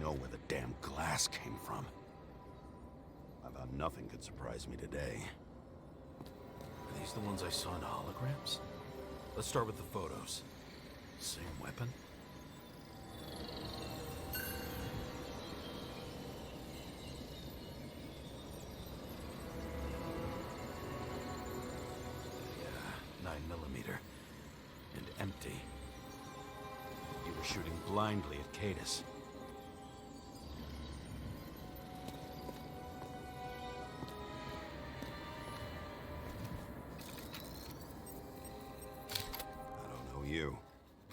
know where the damn glass came from. I thought nothing could surprise me today. Are these the ones I saw in holograms? Let's start with the photos. Same weapon? Yeah, 9mm. And empty. You were shooting blindly at Cadus. You.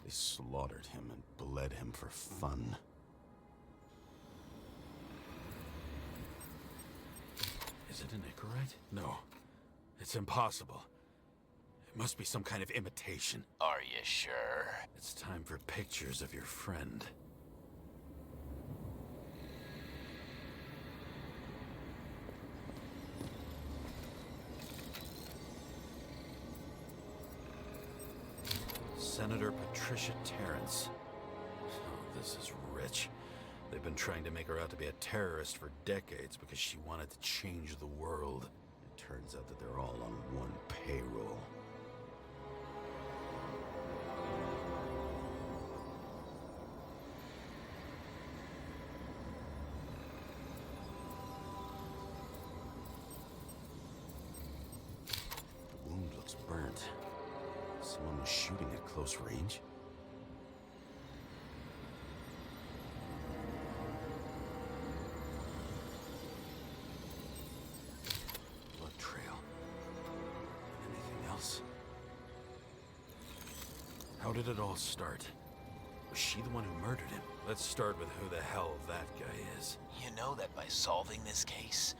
They slaughtered him and bled him for fun. Is it an Icarite? No. It's impossible. It must be some kind of imitation. Are you sure? It's time for pictures of your friend. Senator Patricia Terrence. Oh, this is rich. They've been trying to make her out to be a terrorist for decades because she wanted to change the world. It turns out that they're all on one payroll. The wound looks burnt. Someone was shooting at close range? Blood trail. Anything else? How did it all start? Was she the one who murdered him? Let's start with who the hell that guy is. You know that by solving this case,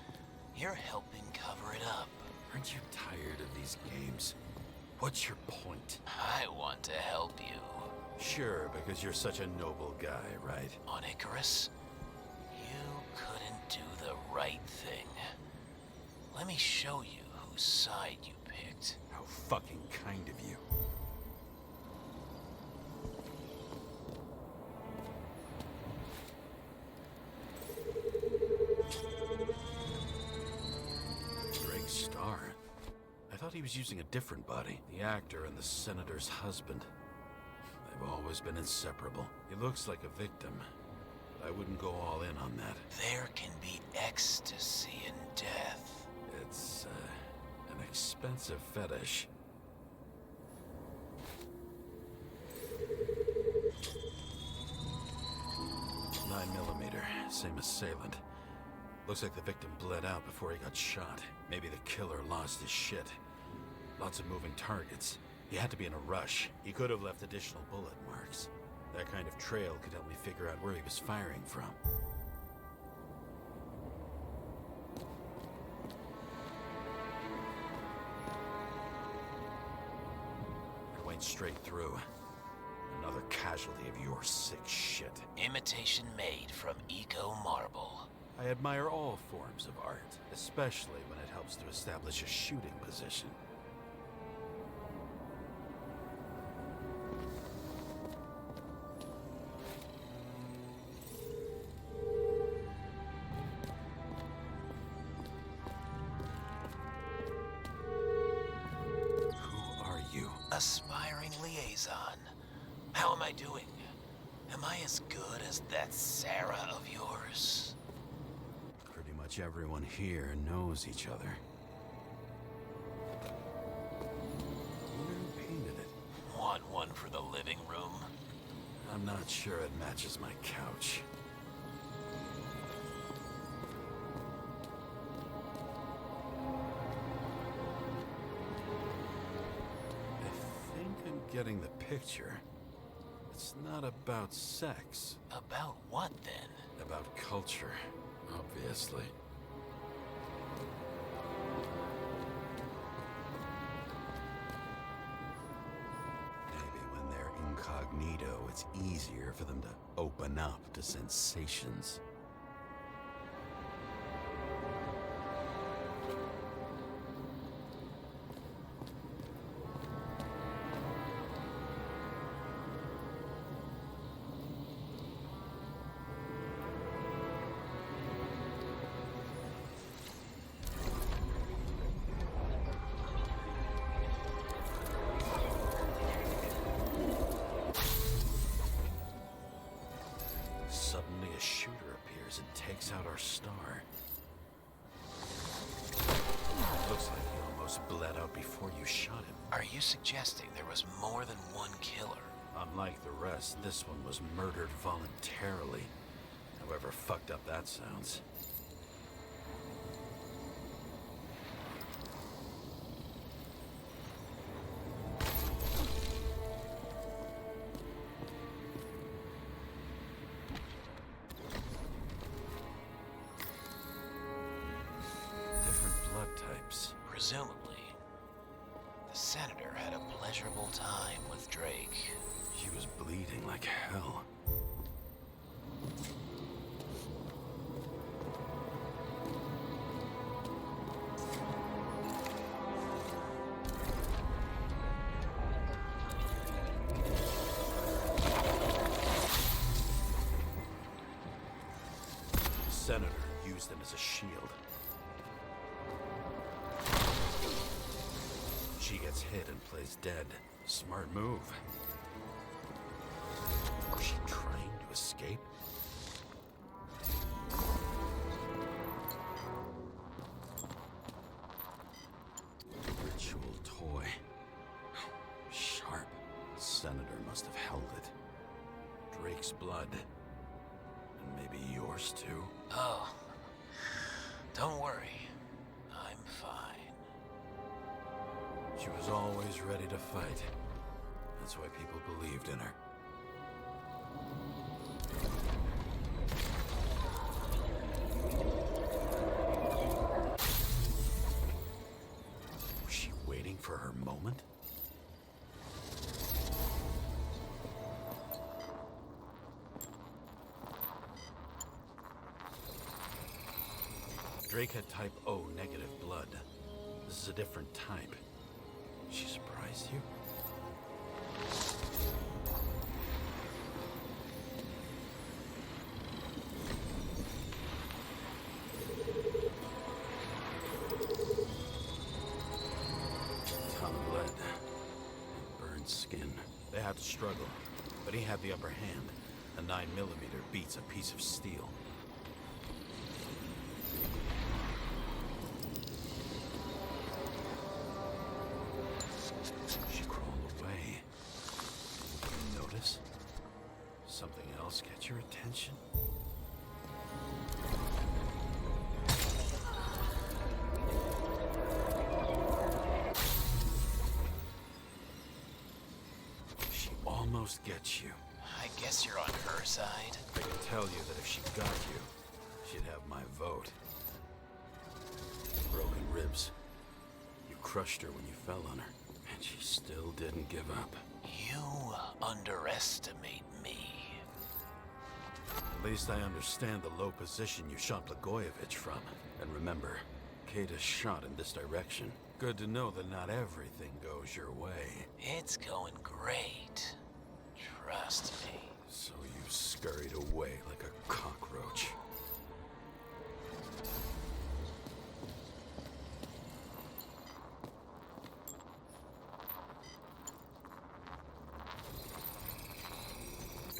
you're helping cover it up. Aren't you tired of these games? What's your point? I want to help you. Sure, because you're such a noble guy, right? On Icarus, you couldn't do the right thing. Let me show you whose side you picked. How fucking kind of you. Drake Star. I thought he was using a different body. The actor and the senator's husband. They've always been inseparable. He looks like a victim, but I wouldn't go all in on that. There can be ecstasy in death. It's, an expensive fetish. Nine millimeter, same assailant. Looks like the victim bled out before he got shot. Maybe the killer lost his shit. Lots of moving targets. He had to be in a rush. He could have left additional bullet marks. That kind of trail could help me figure out where he was firing from. I went straight through. Another casualty of your sick shit. Imitation made from eco marble. I admire all forms of art, especially when it helps to establish a shooting position. Who are you? Aspiring liaison. How am I doing? Am I as good as that Sarah of yours? Pretty much everyone here knows each other. Wonder who painted it? Want one for the living room? I'm not sure it matches my couch. I think I'm getting the picture. It's not about sex. About what, then? About culture, obviously. Maybe when they're incognito, it's easier for them to open up to sensations. takes out our star. Looks like he almost bled out before you shot him. Are you suggesting there was more than one killer? Unlike the rest, this one was murdered voluntarily. However fucked up that sounds. Different blood types. Presumably, the senator had a pleasurable time with Drake. She was bleeding like hell. The senator used them as a shield. She gets hit and plays dead. Smart move. Was she trying to escape? Ritual toy. Sharp. Senator must have held it. Drake's blood. And maybe yours too? Oh, don't worry. I'm fine. She was always ready to fight. That's why people believed in her. Was she waiting for her moment? Drake had type O negative blood. This is a different type. She surprised you? Ton of lead. Burned skin. They had to struggle, but he had the upper hand. A 9mm beats a piece of steel. She crawled away. You notice? Something else catch your attention? She almost gets you. I guess you're on her side. I can tell you that if she got you, she'd have my vote. Broken ribs. You crushed her when you fell on her, and she still didn't give up. You underestimate me. At least I understand the low position you shot Blagojevich from. And remember, Kata's shot in this direction. Good to know that not everything goes your way. It's going great. Trust me. So you scurried away like a cockroach.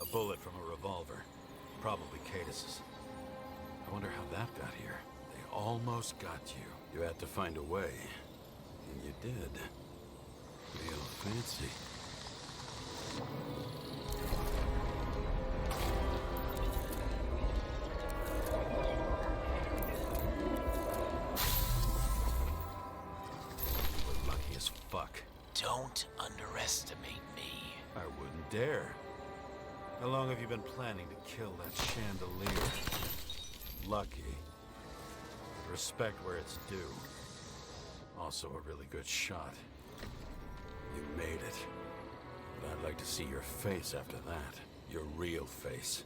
A bullet from a revolver. Probably Cadis's. I wonder how that got here. They almost got you. You had to find a way. And you did. Real fancy. We're lucky as fuck. Don't underestimate me. I wouldn't dare. How long have you been planning to kill that chandelier? Lucky. Respect where it's due. Also a really good shot. You made it. But I'd like to see your face after that. Your real face.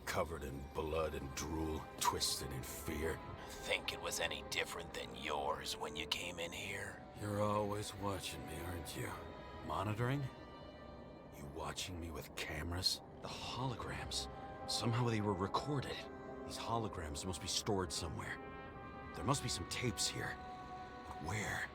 Covered in blood and drool, twisted in fear. Think it was any different than yours when you came in here? You're always watching me, aren't you? Monitoring? You watching me with cameras? The holograms. Somehow they were recorded. These holograms must be stored somewhere. There must be some tapes here. But where?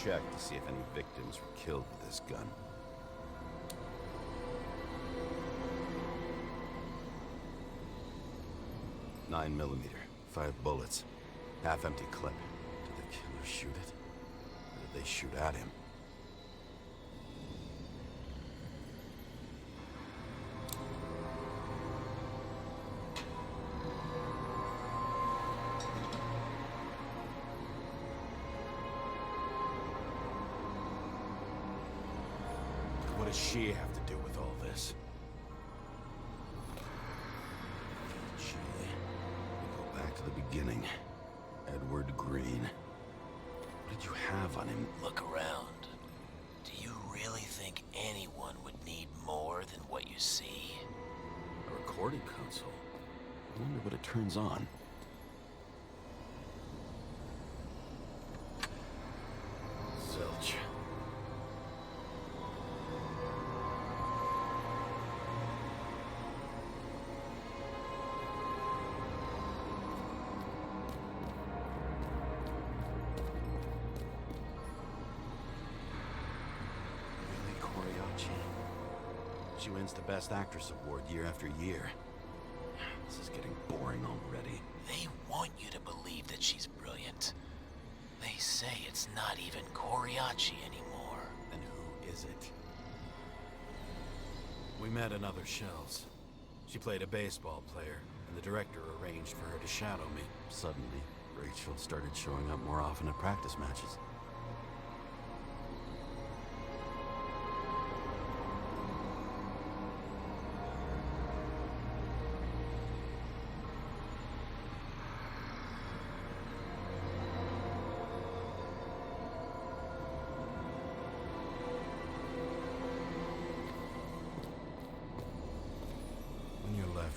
check to see if any victims were killed with this gun. .9mm, 5 bullets, half-empty clip. Did the killer shoot it? Or did they shoot at him? What does she have to do with all this? Back to the beginning. Edward Green. What did you have on him? Look around. Do you really think anyone would need more than what you see? A recording console? I wonder what it turns on. Zilch. She wins the Best Actress award year after year. This is getting boring already. They want you to believe that she's brilliant. They say it's not even Coriaci anymore. Then who is it? We met in other shells. She played a baseball player, and the director arranged for her to shadow me. Suddenly, Rachel started showing up more often at practice matches.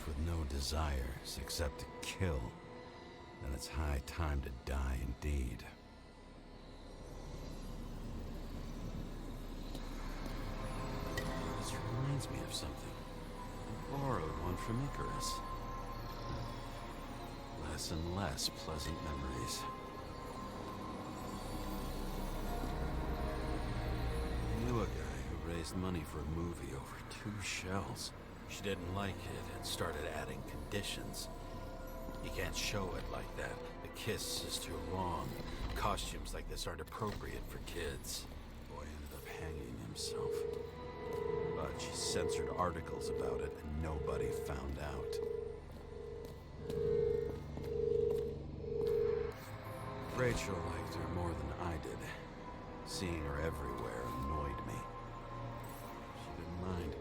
With no desires except to kill, then it's high time to die indeed. This reminds me of something. I borrowed one from Icarus. Less and less pleasant memories. I knew a guy who raised money for a movie over 2 shells. She didn't like it and started adding conditions. You can't show it like that. The kiss is too long. Costumes like this aren't appropriate for kids. The boy ended up hanging himself. But she censored articles about it and nobody found out. Rachel liked her more than I did. Seeing her everywhere annoyed me. She didn't mind.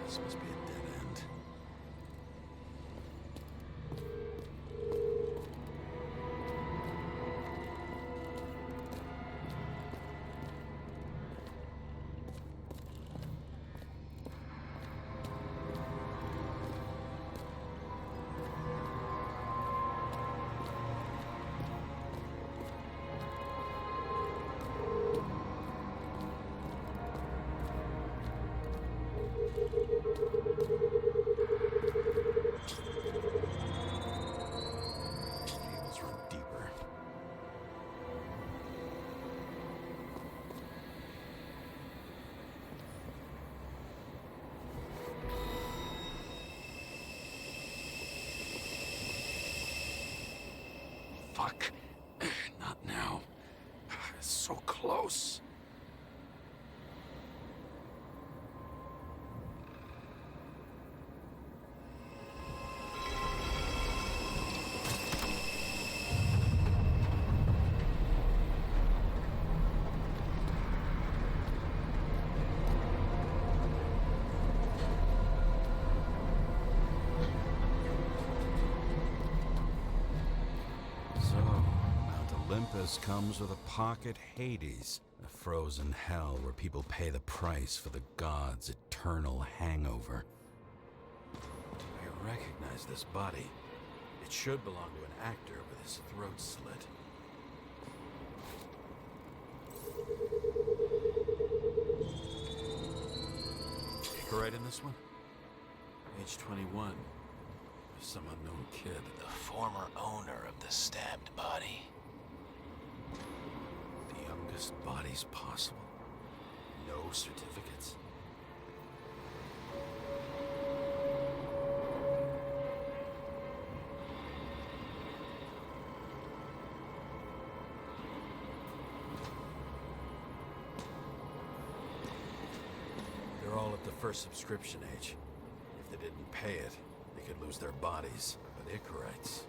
This must be a dead end. Cables run deeper. Fuck. Not now. It's so close. Olympus comes with a pocket Hades, a frozen hell where people pay the price for the gods' eternal hangover. I recognize this body. It should belong to an actor with his throat slit. Right in this one? Age 21. Some unknown kid. The former owner of the stabbed body. The youngest bodies possible. No certificates. They're all at the first subscription age. If they didn't pay it, they could lose their bodies. But Icarites,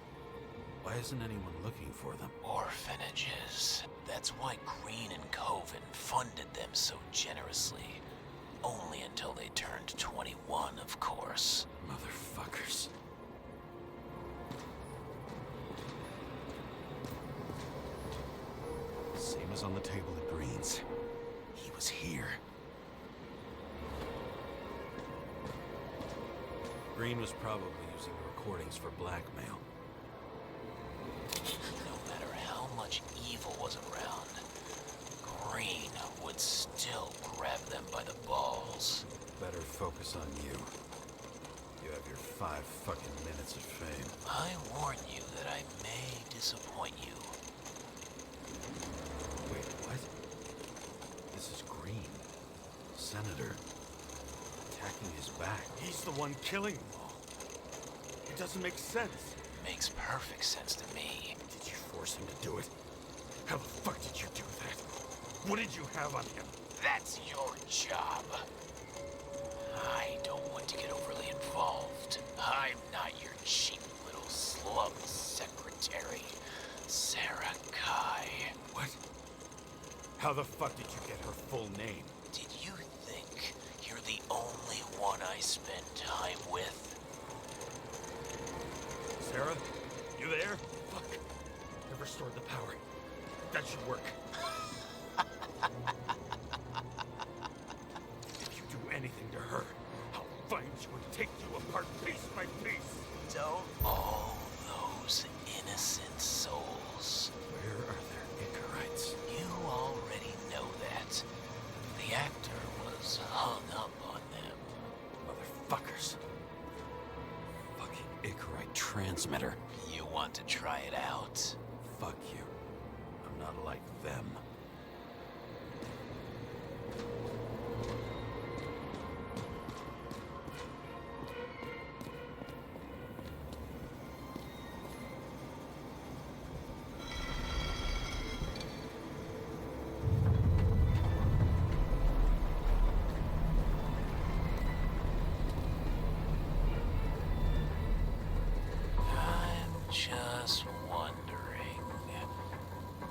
why isn't anyone looking for them? Orphanages. That's why Green and Coven funded them so generously. Only until they turned 21, of course. Motherfuckers. Same as on the table at Green's. He was here. Green was probably using the recordings for blackmail. No matter how much evil was around, Green would still grab them by the balls. Better focus on you. You have your 5 fucking minutes of fame. I warn you that I may disappoint you. Wait, what? This is Green. Senator. Attacking his back. He's the one killing them all. It doesn't make sense. Makes perfect sense to me. Did you force him to do it? How the fuck did you do that? What did you have on him? That's your job. I don't want to get overly involved. I'm not your cheap little slum secretary, Sarah Kai. What? How the fuck did you get her full name? Did you think you're the only one I spend time with? Sarah? You there? Fuck. Never restored the power. That should work. If you do anything to her, I'll find you and take you apart piece by piece. Don't all those innocent souls. Where are their Icarites? You already know that. The actor was hung up on them. Motherfuckers. Fucking Icarite transmitter. You want to try it out? Fuck you. I'm not like them. I'm just wondering,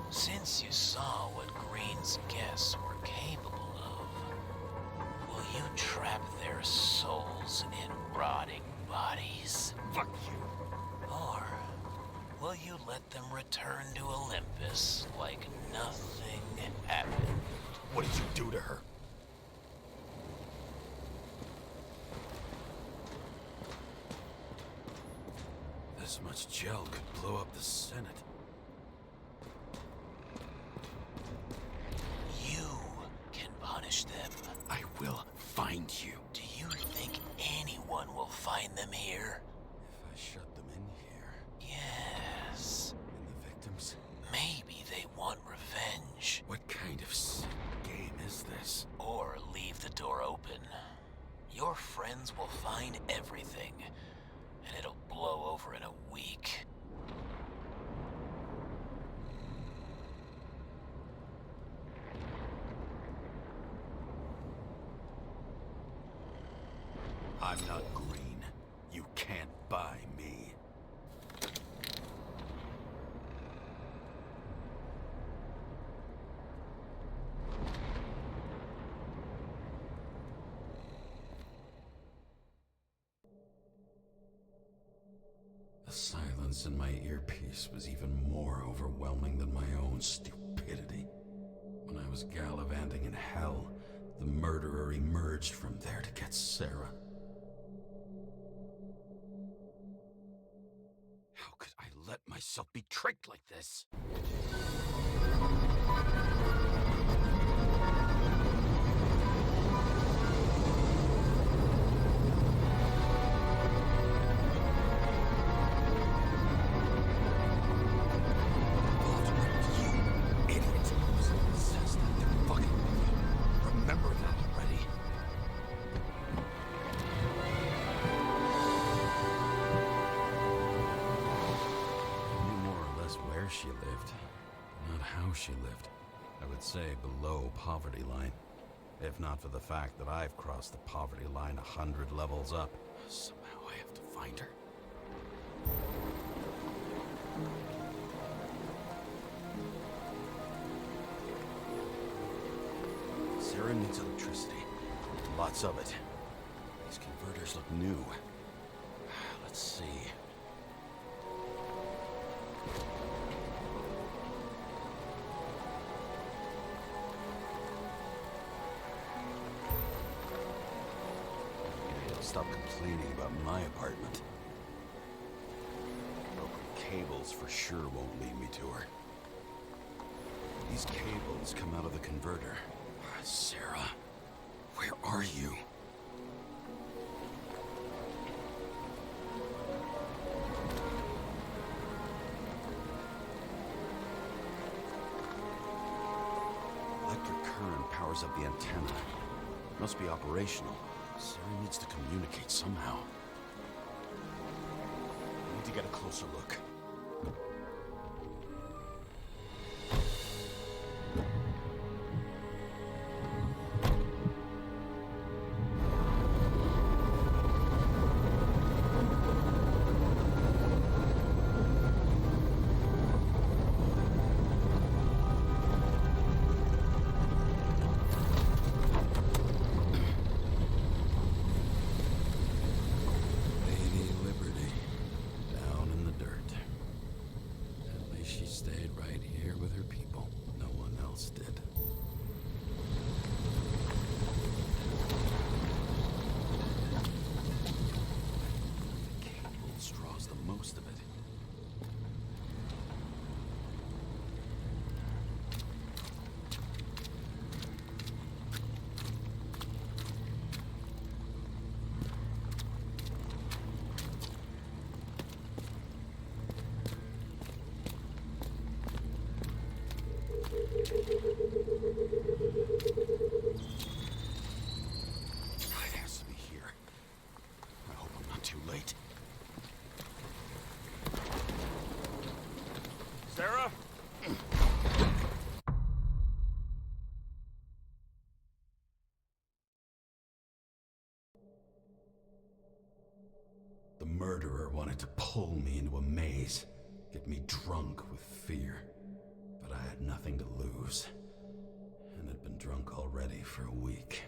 since you saw what Green's guests were capable of, will you trap their souls in rotting bodies? Fuck you. Or will you let them return to Olympus like nothing happened? What did you do to her? This much gel could blow up the Senate. You can punish them. I will find you. Do you think anyone will find them here? If I shut them in here, Yes. and the victims, Maybe they want revenge. what kind of sick game is this? Or leave the door open. Your friends will find everything, and it'll blow over in a week. I'm not green. You can't buy me. The silence silence in my earpiece was even more overwhelming than my own stupidity. When I was gallivanting in hell, the murderer emerged from there to get Sarah. How could I let myself be tricked like this? She lived, not how she lived. I would say below poverty line, if not for the fact that I've crossed the poverty line 100 levels up. Somehow I have to find her. Sarah needs electricity, lots of it. These converters look new. Let's see. Stop complaining about my apartment. Broken cables for sure won't lead me to her. These cables come out of the converter. Sarah, where are you? Electric current powers up the antenna. Must be operational. Sarah needs to communicate somehow. I need to get a closer look. It has to be here. I hope I'm not too late. Sarah? The murderer wanted to pull me into a maze, get me drunk with fear. But I had nothing to lose, and had been drunk already for a week.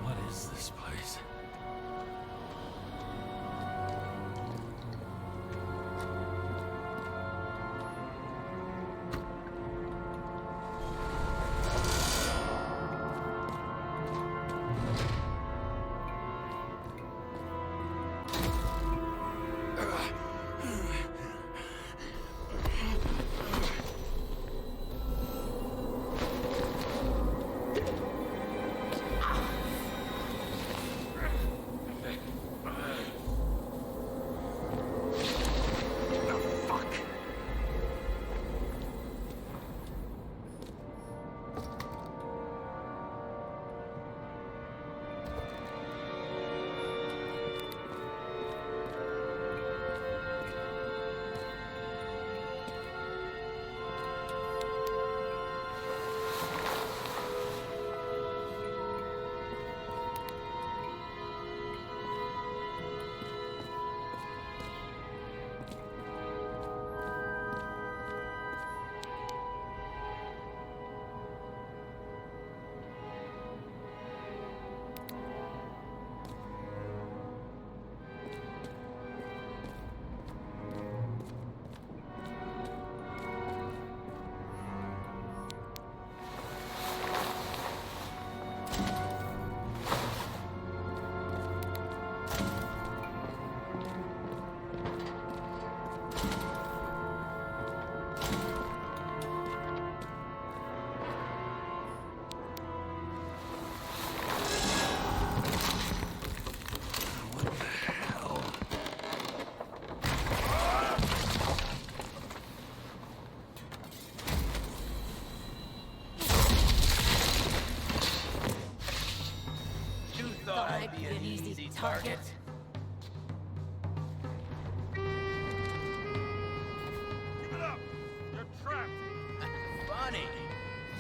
What is this place? thought I'd be an easy target. Give it up! You're trapped! Funny.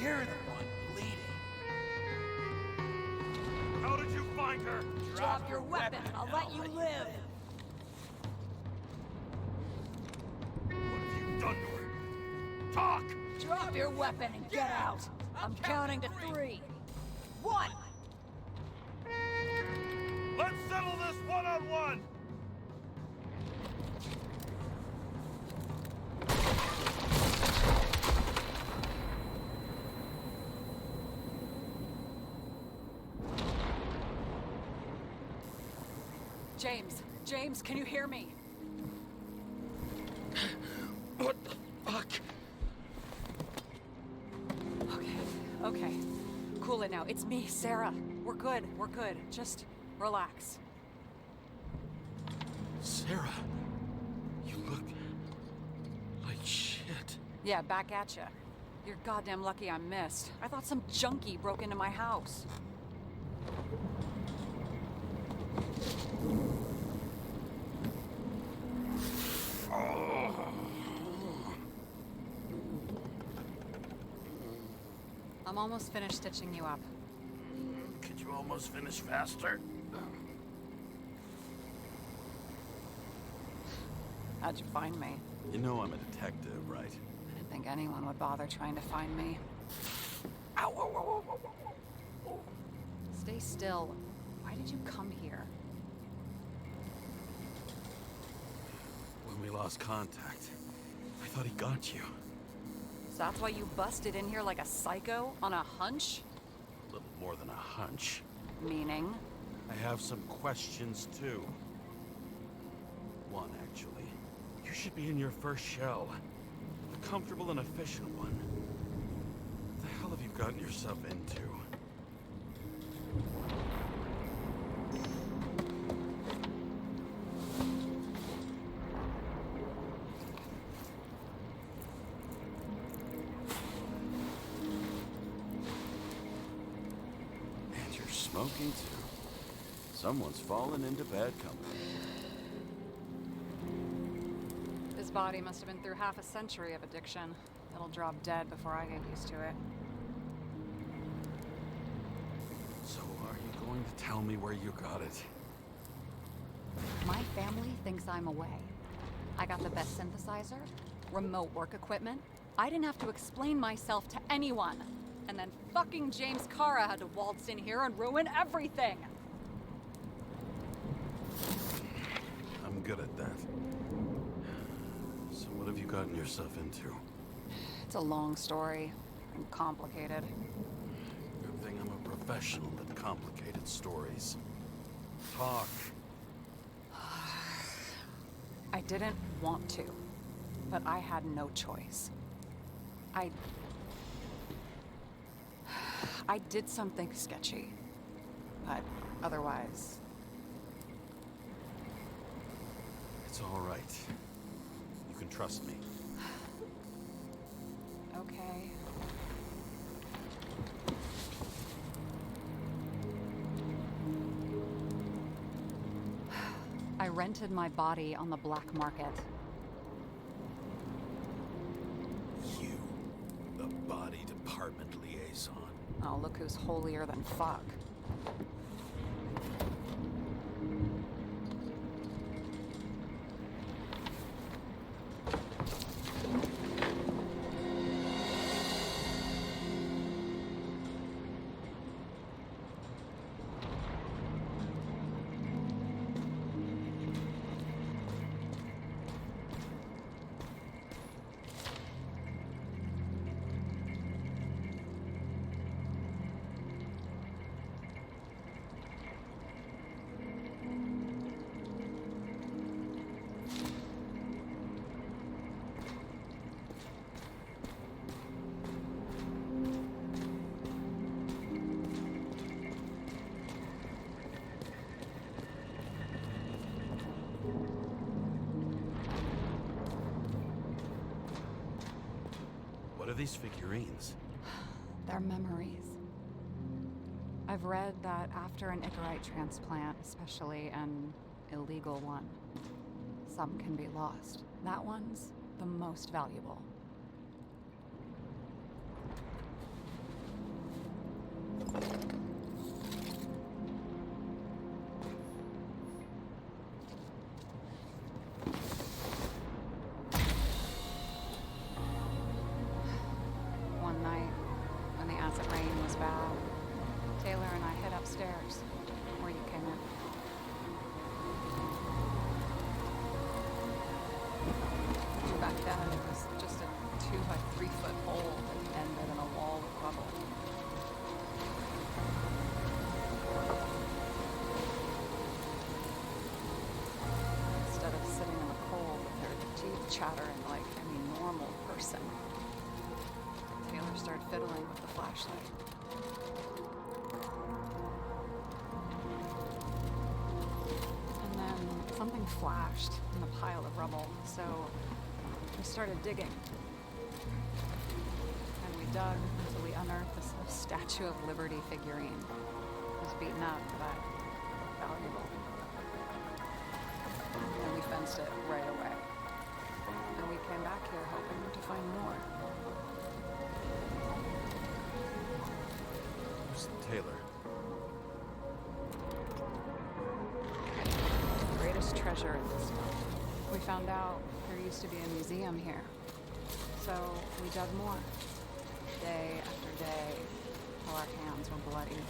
You're the one bleeding. How did you find her? Drop your weapon and I'll let you live. What have you done to her? Talk! Drop your weapon and get out. I'm counting to 3. 1. Let's settle this one-on-one! James, can you hear me? What the fuck? Okay. Cool it now. It's me, Sarah. We're good. Just relax. Sarah, you look like shit. Yeah, back at ya. You're goddamn lucky I missed. I thought some junkie broke into my house. I'm almost finished stitching you up. Could you almost finish faster? How'd you find me? You know I'm a detective, right? I didn't think anyone would bother trying to find me. Ow, ow, ow, ow, ow, ow. Stay still. Why did you come here? When we lost contact, I thought he got you. So that's why you busted in here like a psycho on a hunch? A little more than a hunch. Meaning? I have some questions, too. One, actually. You should be in your first shell. A comfortable and efficient one. What the hell have you gotten yourself into? And you're smoking, too. Someone's fallen into bad company. His body must have been through half a century of addiction. It'll drop dead before I get used to it. So are you going to tell me where you got it? My family thinks I'm away. I got the best synthesizer, remote work equipment. I didn't have to explain myself to anyone. And then fucking James Karra had to waltz in here and ruin everything. I'm good at that. So what have you gotten yourself into? It's a long story and complicated. Good thing I'm a professional at complicated stories. Talk. I didn't want to, but I had no choice. I did something sketchy, but otherwise... It's all right. You can trust me. Okay. I rented my body on the black market. You, the body department liaison. Oh, look who's holier than fuck. What are these figurines? They're memories. I've read that after an Icarite transplant, especially an illegal one, some can be lost. That one's the most valuable. One night, when the acid rain was bad, Taylor and I hid upstairs, where you came in. Back then, it was just a 2 by 3 foot hole that ended in a wall of rubble. Instead of sitting in the cold with her teeth chattering like any normal person, Taylor started fiddling with the flashlight. And then something flashed in the pile of rubble, so we started digging. And we dug until we unearthed this little Statue of Liberty figurine. It was beaten up, but valuable. And we fenced it right away. And we came back here hoping to find more. Who's Taylor? The greatest treasure in this stuff. We found out there used to be a museum here. So we dug more. Day after day, till our hands were bloody.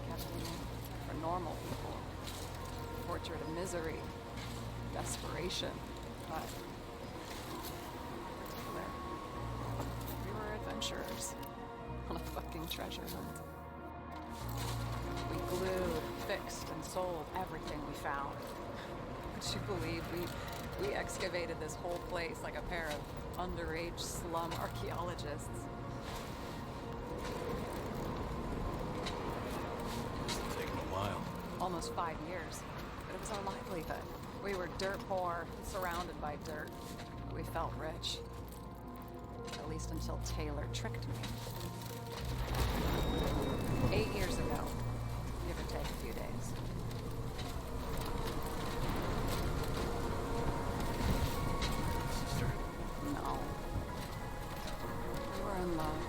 Kept digging for normal people. Torture to misery. Desperation. But particular, we were adventurers on a fucking treasure hunt. We glued, fixed, and sold everything we found. Would you believe we excavated this whole place like a pair of underage slum archaeologists? Must have taken a while. Almost 5 years. But it was our livelihood. We were dirt poor, surrounded by dirt. But we felt rich. At least until Taylor tricked me. 8 years ago, give or take a few days. Sister? No. We were in love.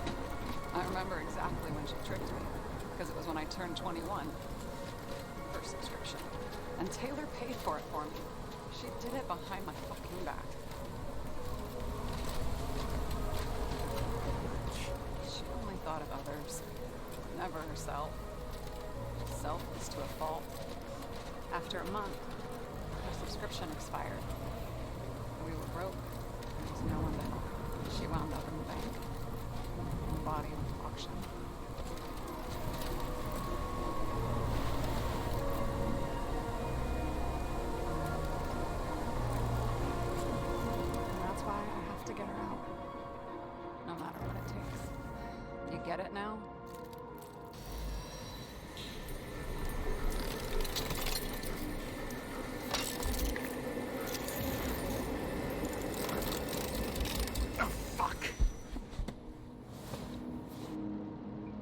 I remember exactly when she tricked me, because it was when I turned 21. First subscription. And Taylor paid for it for me. She did it behind my fucking back. She only thought of others, never herself. Selfless to a fault. After a month, her subscription expired. We were broke. There was no one to help. She wound up in the bank. Her body went to auction. And that's why I have to get her out. No matter what it takes. You get it now? Oh, fuck!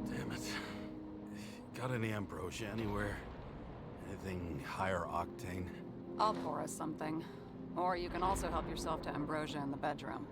Damn it. Got any ambrosia anywhere? Anything higher octane? I'll pour us something. Or you can also help yourself to ambrosia in the bedroom.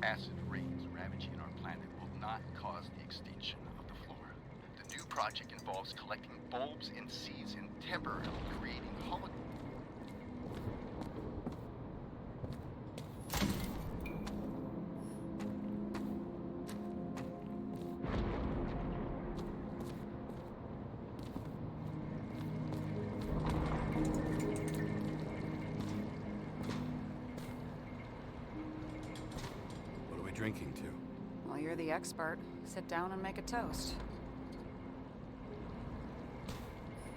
Acid rains ravaging our planet will not cause the extinction of the flora. The new project involves collecting bulbs and seeds and temporarily creating drinking to? Well, you're the expert. Sit down and make a toast.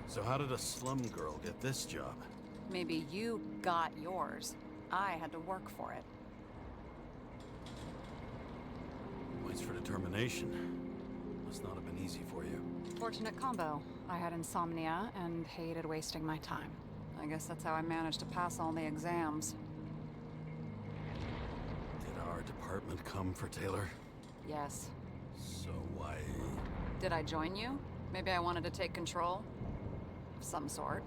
So how did a slum girl get this job? Maybe you got yours. I had to work for it. Points for determination. Must not have been easy for you. Fortunate combo. I had insomnia and hated wasting my time. I guess that's how I managed to pass all the exams. Did our department come for Taylor? Yes. So why... Did I join you? Maybe I wanted to take control? Of some sort.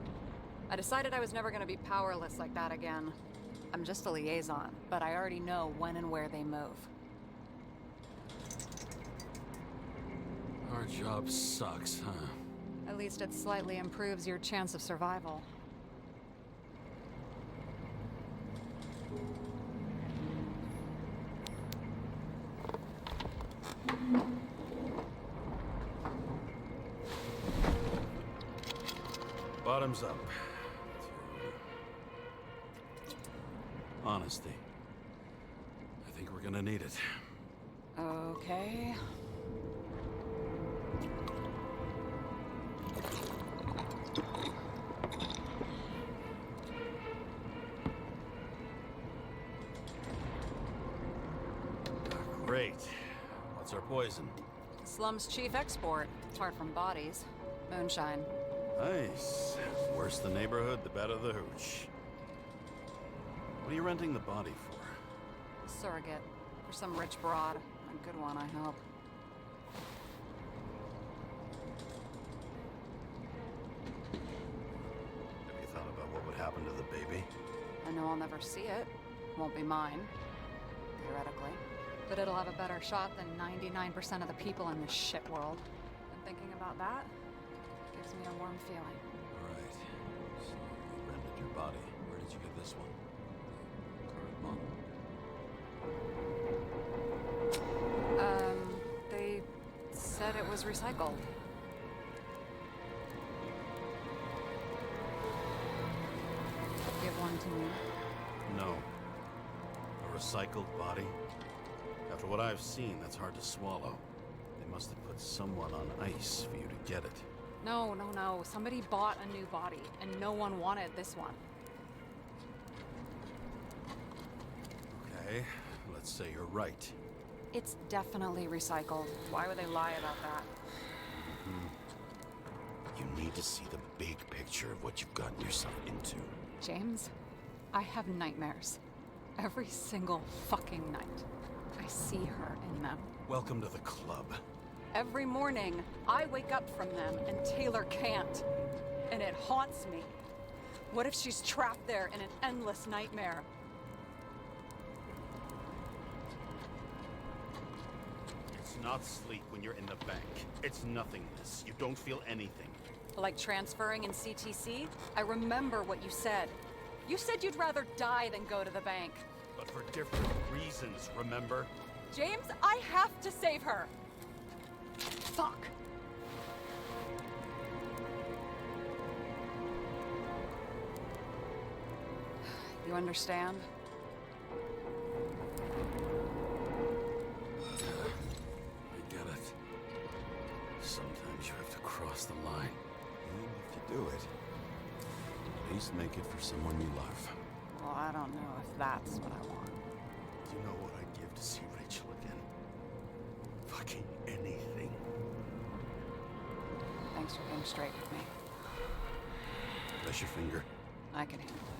I decided I was never gonna be powerless like that again. I'm just a liaison, but I already know when and where they move. Our job sucks, huh? At least it slightly improves your chance of survival. Bottoms up. Honesty. I think we're gonna need it. Okay. Great. What's our poison? Slum's chief export, apart from bodies. Moonshine. Nice. Worse the neighborhood, the better the hooch. What are you renting the body for? Surrogate. For some rich broad. A good one, I hope. Have you thought about what would happen to the baby? I know I'll never see it. Won't be mine. Theoretically. But it'll have a better shot than 99% of the people in this shit world. And thinking about that gives me a warm feeling. All right. So you rented your body. Where did you get this one? Current model. They said it was recycled. Give one to me. No. A recycled body? After what I've seen, that's hard to swallow. They must have put someone on ice for you to get it. No. Somebody bought a new body, and no one wanted this one. Okay, let's say you're right. It's definitely recycled. Why would they lie about that? You need to see the big picture of what you've gotten yourself into. James, I have nightmares. Every single fucking night. I see her in them. Welcome to the club. Every morning, I wake up from them and Taylor can't. And it haunts me. What if she's trapped there in an endless nightmare? It's not sleep when you're in the bank. It's nothingness. You don't feel anything. Like transferring in CTC? I remember what you said. You said you'd rather die than go to the bank. But for different reasons, remember? James, I have to save her! Fuck. You understand? I get it. Sometimes you have to cross the line. And if you do it, at least make it for someone you love. Well, I don't know if that's what I want. Do you know what I'd give to see Rachel again? Fucking anything. Thanks for being straight with me. Press your finger. I can handle it.